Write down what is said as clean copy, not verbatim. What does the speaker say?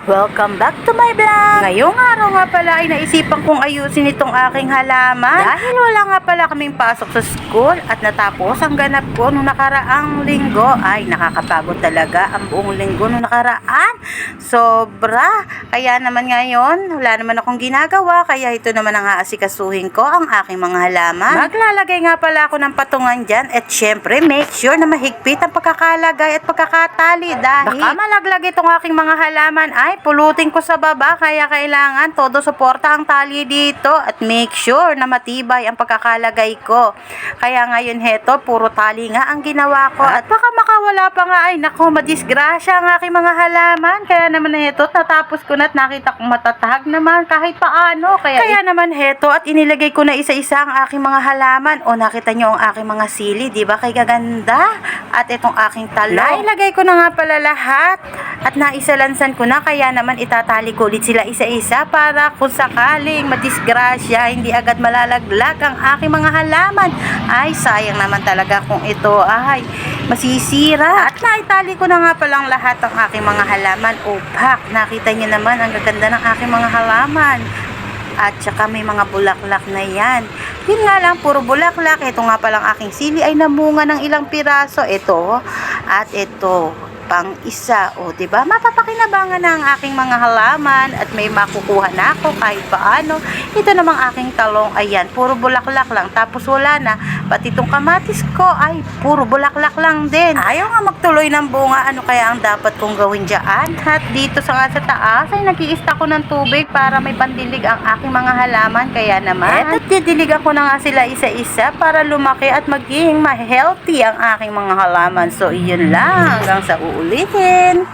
Welcome back to my vlog! Ngayong araw nga pala ay naisipan kong ayusin itong aking halaman. Dahil wala nga pala kaming pasok sa school at natapos ang ganap ko nung nakaraang linggo. Ay, nakakapagod talaga ang buong linggo nung nakaraan. Sobra! Kaya naman ngayon, wala naman akong ginagawa. Kaya ito naman ang aasikasuhin ko, ang aking mga halaman. Maglalagay nga pala ako ng patungan dyan. At syempre, make sure na mahigpit ang pagkakalagay at pagkakatali. Dahil baka malaglag itong aking mga halaman ay pulutin ko sa baba, kaya kailangan todo suporta ang tali dito at make sure na matibay ang pagkakalagay ko. Kaya ngayon heto, puro tali nga ang ginawa ko at baka makawala pa nga ay nako, madisgrasya ang aking mga halaman. Kaya naman heto, tatapos ko na at nakita kong matatahag naman kahit paano. Kaya naman heto at inilagay ko na isa-isa ang aking mga halaman. O nakita nyo ang aking mga sili, di ba kay gaganda? At itong aking talong, nailagay ko na nga pala lahat at naisalansan ko na, kaya naman itatali ko ulit sila isa-isa para kung sakaling madisgrasya, hindi agad malalaglag ang aking mga halaman. Ay, sayang naman talaga kung ito ay masisira. At naitali ko na nga palang lahat ang aking mga halaman. Opak, nakita niyo naman ang gaganda ng aking mga halaman. At saka may mga bulaklak na yan. Yun nga lang, puro bulaklak. Ito nga palang aking sili ay namunga ng ilang piraso. Ito at ito pang isa. O, diba? Mapapakinabangan na ang aking mga halaman at may makukuha na ako kahit paano. Ito namang aking talong, ayan, puro bulaklak lang. Tapos wala na. Pati itong kamatis ko ay puro bulaklak lang din. Ayaw nga magtuloy ng bunga. Ano kaya ang dapat kong gawin dyan? At dito sa taas ay nag-i-stock ko ng tubig para may pandilig ang aking mga halaman. Kaya naman, at didiligan ko na nga sila isa-isa para lumaki at maging ma-healthy ang aking mga halaman. So, iyon lang. Hanggang sa uulitin.